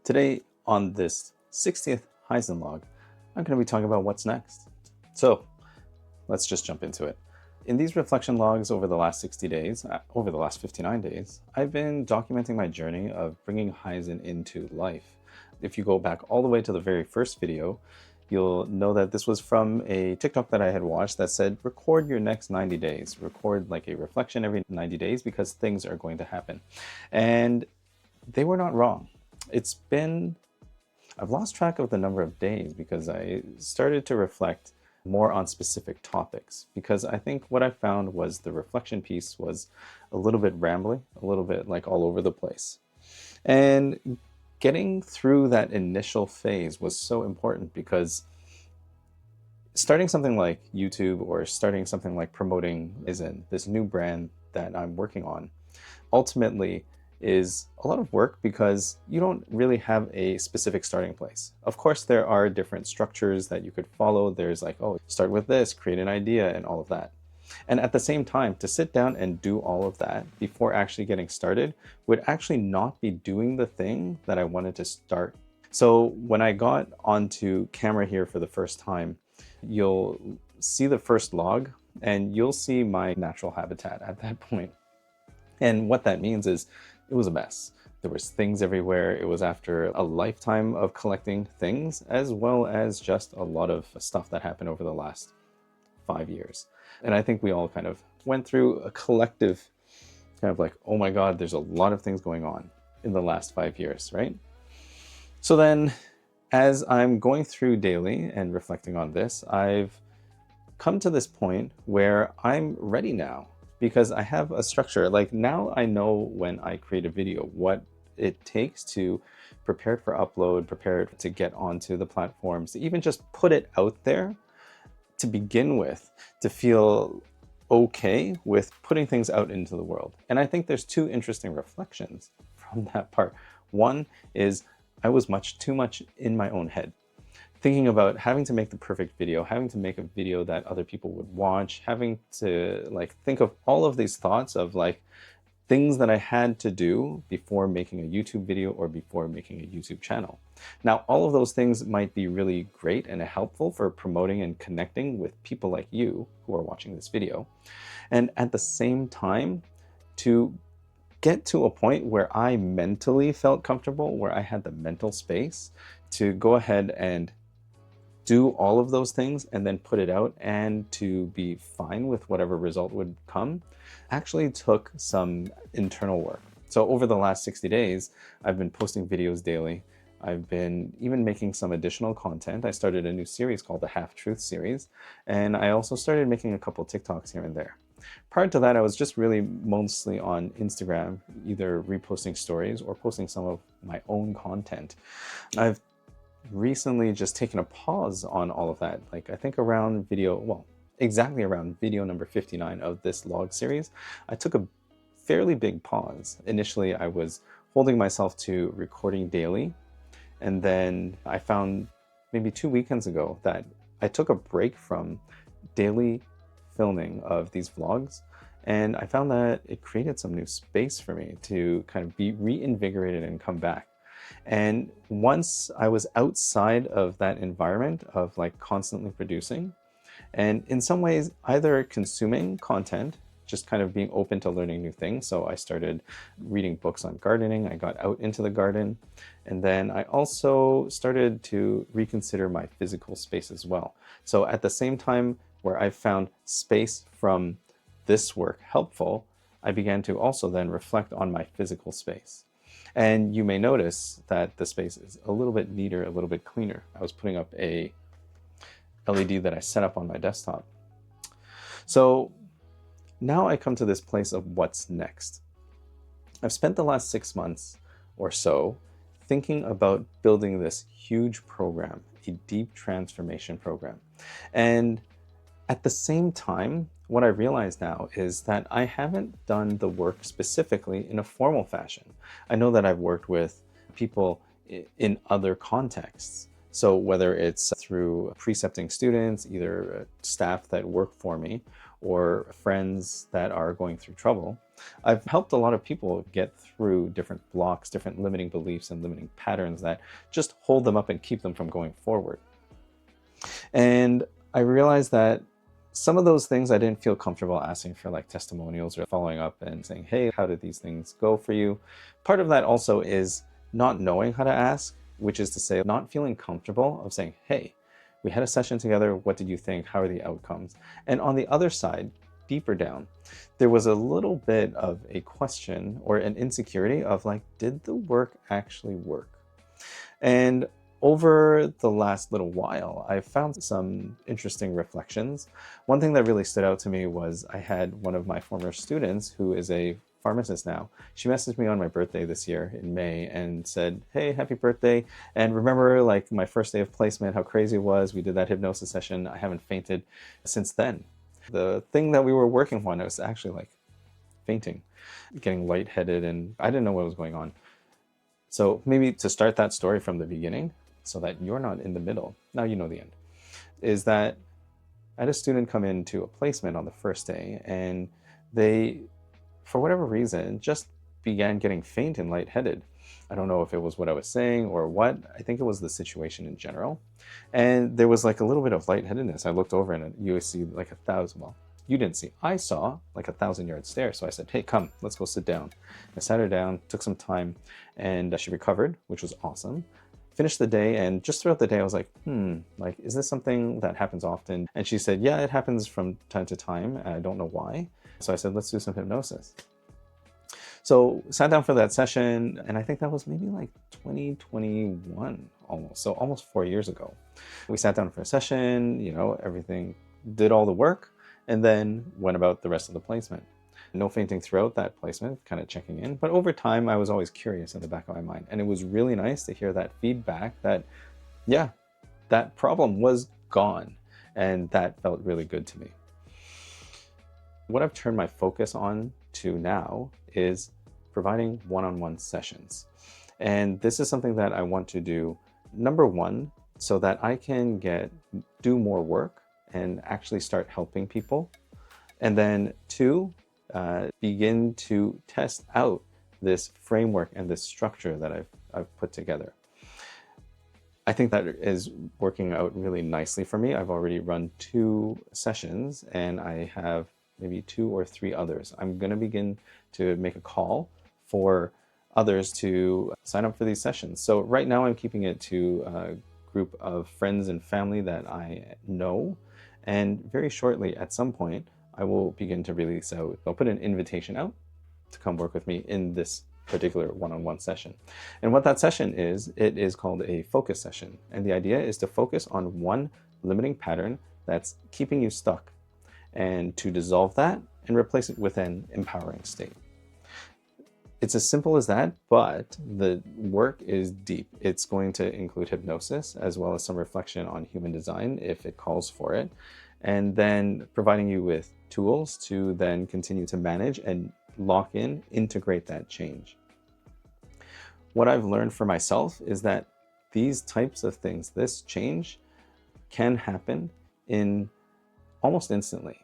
Today, on this 60th Haizhen log, I'm going to be talking about what's next. So let's just jump into it. In these reflection logs over the last 60 days, over the last 59 days, I've been documenting my journey of bringing Haizhen into life. If you go back all the way to the very first video, you'll know that this was from a TikTok that I had watched that said, record your next 90 days. Record like a reflection every 90 days because things are going to happen. And they were not wrong. I've lost track of the number of days because I started to reflect more on specific topics, because I think what I found was the reflection piece was a little bit rambling, a little bit like all over the place. And getting through that initial phase was so important, because starting something like YouTube or starting something like promoting this new brand that I'm working on ultimately is a lot of work, because you don't really have a specific starting place. Of course, there are different structures that you could follow. There's like, oh, start with this, create an idea, and all of that. And at the same time, to sit down and do all of that before actually getting started would actually not be doing the thing that I wanted to start. So when I got onto camera here for the first time, you'll see the first log and you'll see my natural habitat at that point. And what that means is it was a mess. There was things everywhere. It was after a lifetime of collecting things, as well as just a lot of stuff that happened over the last 5 years. And I think we all kind of went through a collective kind of like, oh my God, there's a lot of things going on in the last 5 years, right? So then as I'm going through daily and reflecting on this, I've come to this point where I'm ready now, because I have a structure. Like now I know when I create a video, what it takes to prepare it for upload, prepare it to get onto the platforms, to even just put it out there to begin with, to feel okay with putting things out into the world. And I think there's two interesting reflections from that part. One is I was too much in my own head, thinking about having to make the perfect video, having to make a video that other people would watch, having to like think of all of these thoughts of like things that I had to do before making a YouTube video or before making a YouTube channel. Now, all of those things might be really great and helpful for promoting and connecting with people like you who are watching this video. And at the same time, to get to a point where I mentally felt comfortable, where I had the mental space to go ahead and do all of those things and then put it out and to be fine with whatever result would come, actually took some internal work. So over the last 60 days, I've been posting videos daily. I've been even making some additional content. I started a new series called the Half Truth series, and I also started making a couple TikToks here and there. Prior to that, I was just really mostly on Instagram, either reposting stories or posting some of my own content. I've recently just taken a pause on all of that. Like I think exactly around video number 59 of this log series, I took a fairly big pause. Initially, I was holding myself to recording daily. And then I found maybe 2 weekends ago that I took a break from daily filming of these vlogs. And I found that it created some new space for me to kind of be reinvigorated and come back. And once I was outside of that environment of like constantly producing, and in some ways either consuming content, just kind of being open to learning new things. So I started reading books on gardening. I got out into the garden. And then I also started to reconsider my physical space as well. So at the same time where I found space from this work helpful, I began to also then reflect on my physical space. And you may notice that the space is a little bit neater, a little bit cleaner. I was putting up a LED that I set up on my desktop. So now I come to this place of what's next. I've spent the last 6 months or so thinking about building this huge program, a deep transformation program. And at the same time, what I realize now is that I haven't done the work specifically in a formal fashion. I know that I've worked with people in other contexts. So whether it's through precepting students, either staff that work for me or friends that are going through trouble, I've helped a lot of people get through different blocks, different limiting beliefs and limiting patterns that just hold them up and keep them from going forward. And I realized that some of those things I didn't feel comfortable asking for, like testimonials or following up and saying, hey, how did these things go for you? Part of that also is not knowing how to ask, which is to say not feeling comfortable of saying, hey, we had a session together. What did you think? How are the outcomes? And on the other side, deeper down, there was a little bit of a question or an insecurity of like, did the work actually work? And over the last little while, I found some interesting reflections. One thing that really stood out to me was I had one of my former students who is a pharmacist now. She messaged me on my birthday this year in May and said, hey, happy birthday. And remember like my first day of placement, how crazy it was. We did that hypnosis session. I haven't fainted since then. The thing that we were working on, I was actually like fainting, getting lightheaded, and I didn't know what was going on. So maybe to start that story from the beginning so that you're not in the middle, now you know the end, is that I had a student come into a placement on the first day and they, for whatever reason, just began getting faint and lightheaded. I don't know if it was what I was saying or what. I think it was the situation in general. And there was like a little bit of lightheadedness. I looked over and you see like 1,000, well, you didn't see, I saw like 1,000-yard stare. So I said, hey, come, let's go sit down. I sat her down, took some time, and she recovered, which was awesome. Finished the day, and just throughout the day, I was like, like, is this something that happens often? And she said, yeah, it happens from time to time, and I don't know why. So I said, let's do some hypnosis. So sat down for that session, and I think that was maybe like 2021 almost, so almost 4 years ago. We sat down for a session, you know, everything, did all the work, and then went about the rest of the placement. No fainting throughout that placement, kind of checking in. But over time, I was always curious in the back of my mind. And it was really nice to hear that feedback that, yeah, that problem was gone. And that felt really good to me. What I've turned my focus on to now is providing one-on-one sessions. And this is something that I want to do, number one, so that I can do more work and actually start helping people. And then two, begin to test out this framework and this structure that I've put together. I think that is working out really nicely for me. I've already run 2 sessions and I have maybe 2 or 3 others. I'm going to begin to make a call for others to sign up for these sessions. So right now I'm keeping it to a group of friends and family that I know. And very shortly, at some point, I will begin to release out, I'll put an invitation out to come work with me in this particular one-on-one session. And what that session is, it is called a focus session. And the idea is to focus on one limiting pattern that's keeping you stuck and to dissolve that and replace it with an empowering state. It's as simple as that, but the work is deep. It's going to include hypnosis as well as some reflection on human design if it calls for it. And then providing you with tools to then continue to manage and lock in, integrate that change. What I've learned for myself is that these types of things, this change can happen in almost instantly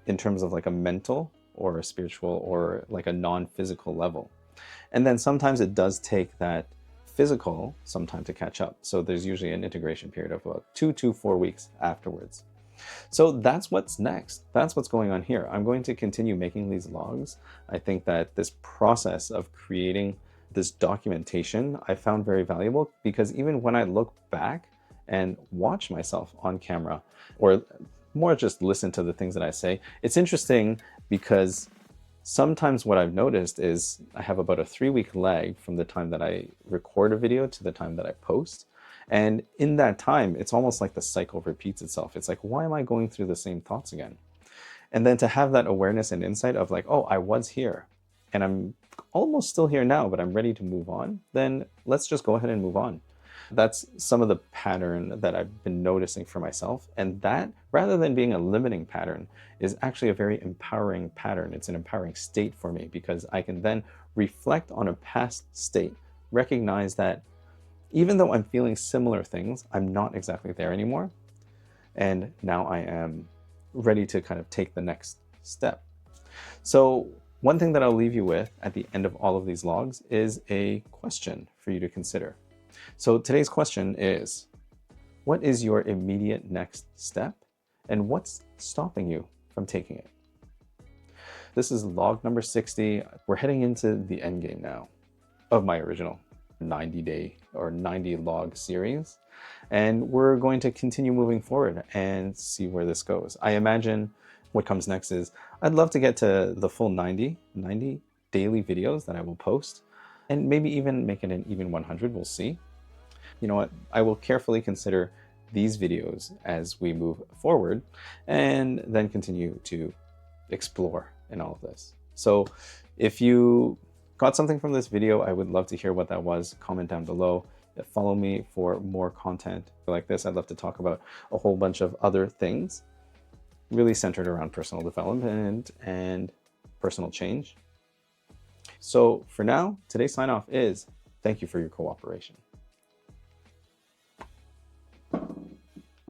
in terms of like a mental or a spiritual or like a non-physical level. And then sometimes it does take that physical some time to catch up. So there's usually an integration period of about 2 to 4 weeks afterwards. So that's what's next. That's what's going on here. I'm going to continue making these logs. I think that this process of creating this documentation I found very valuable because even when I look back and watch myself on camera, or more just listen to the things that I say, it's interesting because sometimes what I've noticed is I have about a 3-week lag from the time that I record a video to the time that I post. And in that time, it's almost like the cycle repeats itself. It's like, why am I going through the same thoughts again? And then to have that awareness and insight of like, oh, I was here and I'm almost still here now, but I'm ready to move on, then let's just go ahead and move on. That's some of the pattern that I've been noticing for myself. And that, rather than being a limiting pattern, is actually a very empowering pattern. It's an empowering state for me because I can then reflect on a past state, recognize that even though I'm feeling similar things, I'm not exactly there anymore. And now I am ready to kind of take the next step. So One thing that I'll leave you with at the end of all of these logs is a question for you to consider. So today's question is, what is your immediate next step and what's stopping you from taking it? This is log number 60. We're heading into the end game now of my original 90-day or 90 log series. And we're going to continue moving forward and see where this goes. I imagine what comes next is I'd love to get to the full 90 daily videos that I will post, and maybe even make it an even 100. We'll see. You know what? I will carefully consider these videos as we move forward and then continue to explore in all of this. So if you got something from this video, I would love to hear what that was. Comment down below. Follow me for more content like this. I'd love to talk about a whole bunch of other things really centered around personal development and personal change. So for now, today's sign off is thank you for your cooperation.